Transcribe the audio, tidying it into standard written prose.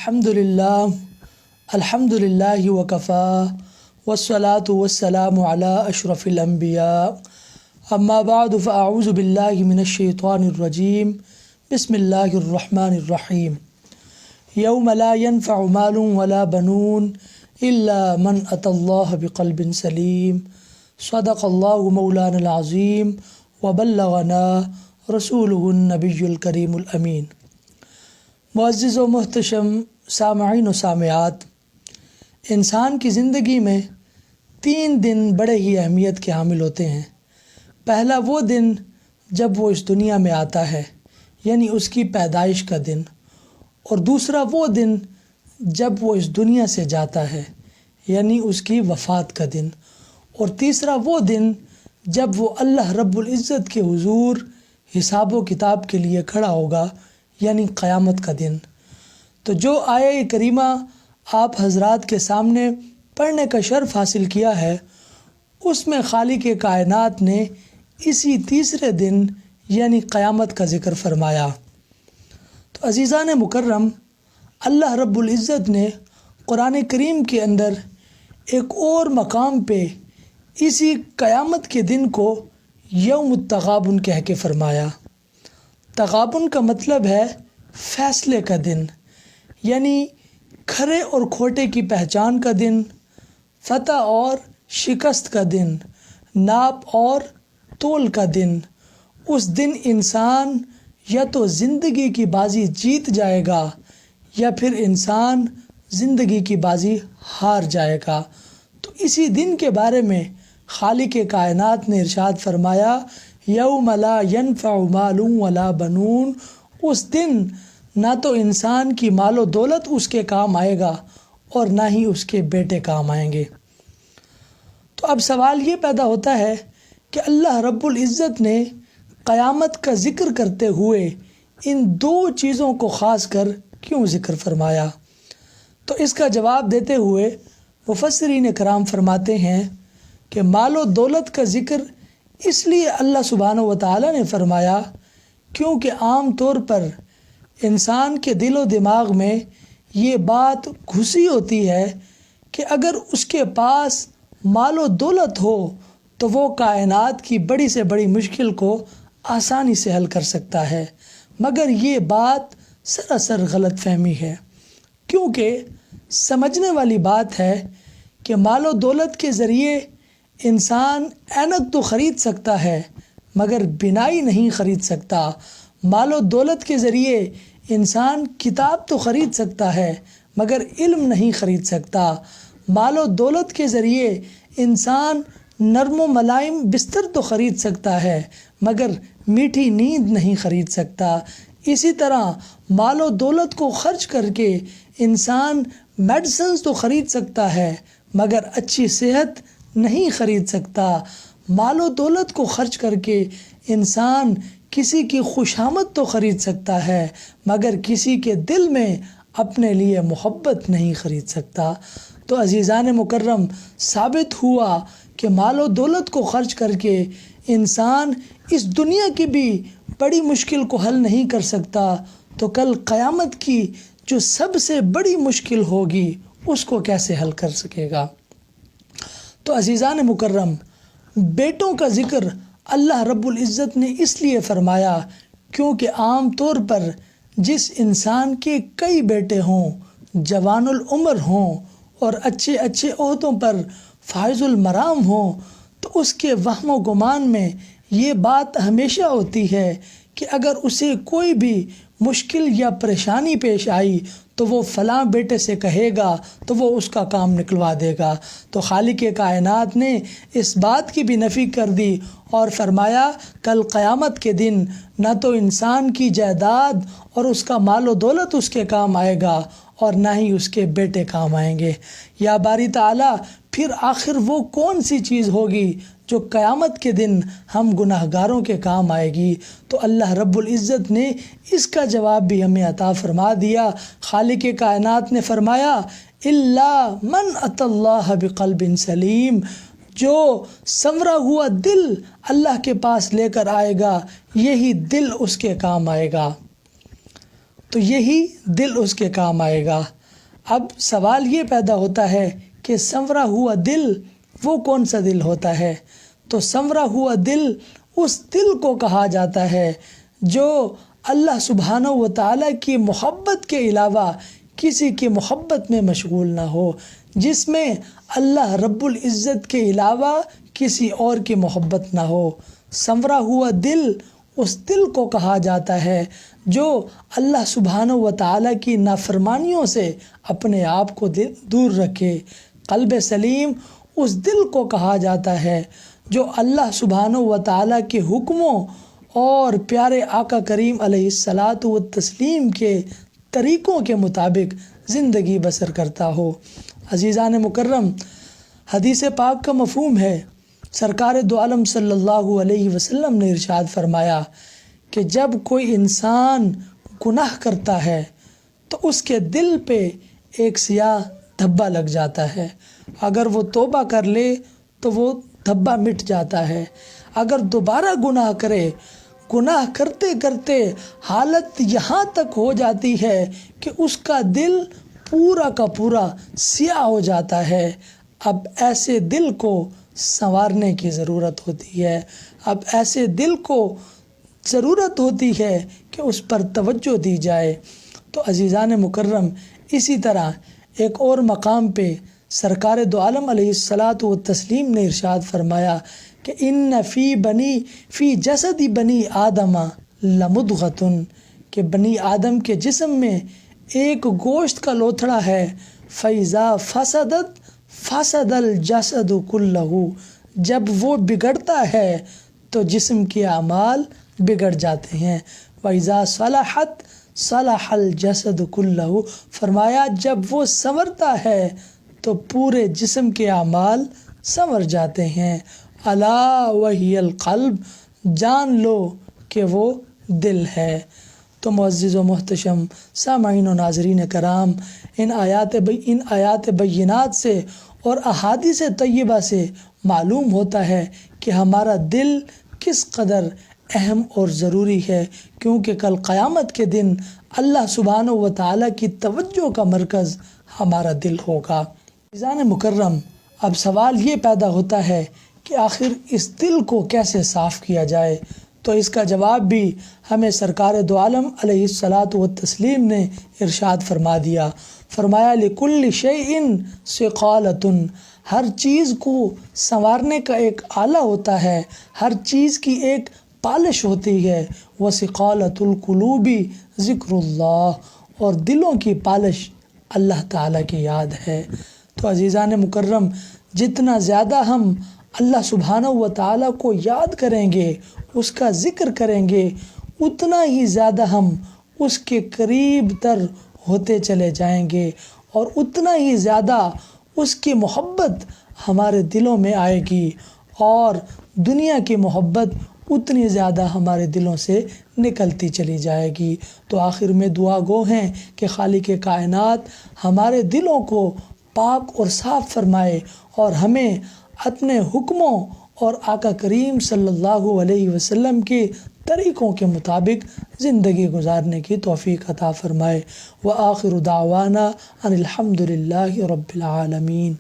الحمد للہ وکفا والصلاة والسلام علی اشرف الانبیاء اما بعد فاعوذ باللہ من الشیطان الرجیم بسم اللہ الرحمن الرحیم یوم لا ينفع مال ولا بنون الا من اتی اللہ بقلب سلیم صدق اللہ مولانا العظیم وبلغنا رسولہ النبی الکریم الامین۔ معزز و محتشم سامعین و سامعات، انسان کی زندگی میں 3 دن بڑے ہی اہمیت کے حامل ہوتے ہیں۔ پہلا وہ دن جب وہ اس دنیا میں آتا ہے، یعنی اس کی پیدائش کا دن، اور دوسرا وہ دن جب وہ اس دنیا سے جاتا ہے، یعنی اس کی وفات کا دن، اور تیسرا وہ دن جب وہ اللہ رب العزت کے حضور حساب و کتاب کے لیے کھڑا ہوگا، یعنی قیامت کا دن۔ تو جو آیہ کریمہ آپ حضرات کے سامنے پڑھنے کا شرف حاصل کیا ہے، اس میں خالق کائنات نے اسی تیسرے دن یعنی قیامت کا ذکر فرمایا۔ تو عزیزان مکرم، اللہ رب العزت نے قرآن کریم کے اندر ایک اور مقام پہ اسی قیامت کے دن کو یوم التغابن کہہ کے فرمایا۔ تغابن کا مطلب ہے فیصلے کا دن، یعنی کھرے اور کھوٹے کی پہچان کا دن، فتح اور شکست کا دن، ناپ اور تول کا دن۔ اس دن انسان یا تو زندگی کی بازی جیت جائے گا یا پھر انسان زندگی کی بازی ہار جائے گا۔ تو اسی دن کے بارے میں خالق کائنات نے ارشاد فرمایا، یوم لا ینفع مال ولا بنون۔ اس دن نہ تو انسان کی مال و دولت اس کے کام آئے گا اور نہ ہی اس کے بیٹے کام آئیں گے۔ تو اب سوال یہ پیدا ہوتا ہے کہ اللہ رب العزت نے قیامت کا ذکر کرتے ہوئے ان 2 چیزوں کو خاص کر کیوں ذکر فرمایا؟ تو اس کا جواب دیتے ہوئے مفسرین کرام فرماتے ہیں کہ مال و دولت کا ذکر اس لیے اللہ سبحانہ و تعالیٰ نے فرمایا کیونکہ عام طور پر انسان کے دل و دماغ میں یہ بات گھسی ہوتی ہے کہ اگر اس کے پاس مال و دولت ہو تو وہ کائنات کی بڑی سے بڑی مشکل کو آسانی سے حل کر سکتا ہے، مگر یہ بات سراسر غلط فہمی ہے۔ کیونکہ سمجھنے والی بات ہے کہ مال و دولت کے ذریعے انسان اینک تو خرید سکتا ہے مگر بینائی نہیں خرید سکتا۔ مال و دولت کے ذریعے انسان کتاب تو خرید سکتا ہے مگر علم نہیں خرید سکتا۔ مال و دولت کے ذریعے انسان نرم و ملائم بستر تو خرید سکتا ہے مگر میٹھی نیند نہیں خرید سکتا۔ اسی طرح مال و دولت کو خرچ کر کے انسان میڈیسنز تو خرید سکتا ہے مگر اچھی صحت نہیں خرید سکتا۔ مال و دولت کو خرچ کر کے انسان کسی کی خوشامد تو خرید سکتا ہے مگر کسی کے دل میں اپنے لیے محبت نہیں خرید سکتا۔ تو عزیزان مکرم، ثابت ہوا کہ مال و دولت کو خرچ کر کے انسان اس دنیا کی بھی بڑی مشکل کو حل نہیں کر سکتا، تو کل قیامت کی جو سب سے بڑی مشکل ہوگی اس کو کیسے حل کر سکے گا؟ تو عزیزان مکرم، بیٹوں کا ذکر اللہ رب العزت نے اس لیے فرمایا کیونکہ عام طور پر جس انسان کے کئی بیٹے ہوں، جوان العمر ہوں اور اچھے عہدوں پر فائز المرام ہوں، تو اس کے وہم و گمان میں یہ بات ہمیشہ ہوتی ہے کہ اگر اسے کوئی بھی مشکل یا پریشانی پیش آئی تو وہ فلاں بیٹے سے کہے گا تو وہ اس کا کام نکلوا دے گا۔ تو خالق کائنات نے اس بات کی بھی نفی کر دی اور فرمایا کل قیامت کے دن نہ تو انسان کی جائیداد اور اس کا مال و دولت اس کے کام آئے گا اور نہ ہی اس کے بیٹے کام آئیں گے۔ یا باری تعالیٰ، پھر آخر وہ کون سی چیز ہوگی جو قیامت کے دن ہم گناہ گاروں کے کام آئے گی؟ تو اللہ رب العزت نے اس کا جواب بھی ہمیں عطا فرما دیا۔ خالق کائنات نے فرمایا الا من اتی اللہ بقلب سلیم، جو سنورا ہوا دل اللہ کے پاس لے کر آئے گا یہی دل اس کے کام آئے گا۔ تو یہی دل اس کے کام آئے گا۔ اب سوال یہ پیدا ہوتا ہے کہ سنورا ہوا دل وہ کون سا دل ہوتا ہے؟ تو سنورا ہوا دل اس دل کو کہا جاتا ہے جو اللہ سبحانہ و تعالیٰ کی محبت کے علاوہ کسی کی محبت میں مشغول نہ ہو، جس میں اللہ رب العزت کے علاوہ کسی اور کی محبت نہ ہو۔ سنورا ہوا دل اس دل کو کہا جاتا ہے جو اللہ سبحانہ و تعالیٰ کی نافرمانیوں سے اپنے آپ کو دور رکھے۔ قلب سلیم اس دل کو کہا جاتا ہے جو اللہ سبحانہ و تعالیٰ کے حکموں اور پیارے آقا کریم علیہ الصلاۃ والتسلیم کے طریقوں کے مطابق زندگی بسر کرتا ہو۔ عزیزان مکرم، حدیث پاک کا مفہوم ہے، سرکار دو عالم صلی اللہ علیہ وسلم نے ارشاد فرمایا کہ جب کوئی انسان گناہ کرتا ہے تو اس کے دل پہ ایک سیاہ دھبا لگ جاتا ہے۔ اگر وہ توبہ کر لے تو وہ دھبا مٹ جاتا ہے۔ اگر دوبارہ گناہ کرے، گناہ کرتے کرتے حالت یہاں تک ہو جاتی ہے کہ اس کا دل پورا کا پورا سیاہ ہو جاتا ہے، اب ایسے دل کو سنوارنے کی ضرورت ہوتی ہے۔ اب ایسے دل کو ضرورت ہوتی ہے کہ اس پر توجہ دی جائے۔ تو عزیزان مکرم، اسی طرح ایک اور مقام پہ سرکار دو عالم علیہ الصلاۃ والتسلیم نے ارشاد فرمایا کہ ان فی جسد بنی آدم لمضغۃ، کہ بنی آدم کے جسم میں ایک گوشت کا لوتھڑا ہے، فَإِذَا فَسَدَتْ فَسَدَ الْجَسَدُ كُلُّهُ، جب وہ بگڑتا ہے تو جسم کے اعمال بگڑ جاتے ہیں۔ وَإِذَا صَلَحَتْ صَلَحَ الْجَسَدُ كُلُّهُ، فرمایا جب وہ سنورتا ہے تو پورے جسم کے اعمال سنور جاتے ہیں۔ الا وہی القلب، جان لو کہ وہ دل ہے۔ تو معزز و محتشم سامعین و ناظرین کرام، ان آیات بینات سے اور احادیث طیبہ سے معلوم ہوتا ہے کہ ہمارا دل کس قدر اہم اور ضروری ہے، کیونکہ کل قیامت کے دن اللہ سبحانہ و تعالیٰ کی توجہ کا مرکز ہمارا دل ہوگا۔ عزیزان مکرم، اب سوال یہ پیدا ہوتا ہے کہ آخر اس دل کو کیسے صاف کیا جائے؟ تو اس کا جواب بھی ہمیں سرکار دو عالم علیہ الصلاۃ والتسلیم نے ارشاد فرما دیا۔ فرمایا لِكُلِّ شَيْءٍ سِقَالَةٌ، ہر چیز کو سنوارنے کا ایک آلہ ہوتا ہے، ہر چیز کی ایک پالش ہوتی ہے۔ وَسِقَالَةُ الْقُلُوبِ ذِكْرُ اللّہ، اور دلوں کی پالش اللہ تعالیٰ کی یاد ہے۔ تو عزیزان مکرم، جتنا زیادہ ہم اللہ سبحانہ و تعالیٰ کو یاد کریں گے، اس کا ذکر کریں گے، اتنا ہی زیادہ ہم اس کے قریب تر ہوتے چلے جائیں گے، اور اتنا ہی زیادہ اس کی محبت ہمارے دلوں میں آئے گی، اور دنیا کی محبت اتنی زیادہ ہمارے دلوں سے نکلتی چلی جائے گی۔ تو آخر میں دعا گو ہیں کہ خالق کائنات ہمارے دلوں کو پاک اور صاف فرمائے، اور ہمیں اپنے حکموں اور آقا کریم صلی اللہ علیہ وسلم کے طریقوں کے مطابق زندگی گزارنے کی توفیق عطا فرمائے۔ وآخر دعوانا ان الحمد للہ رب العالمین۔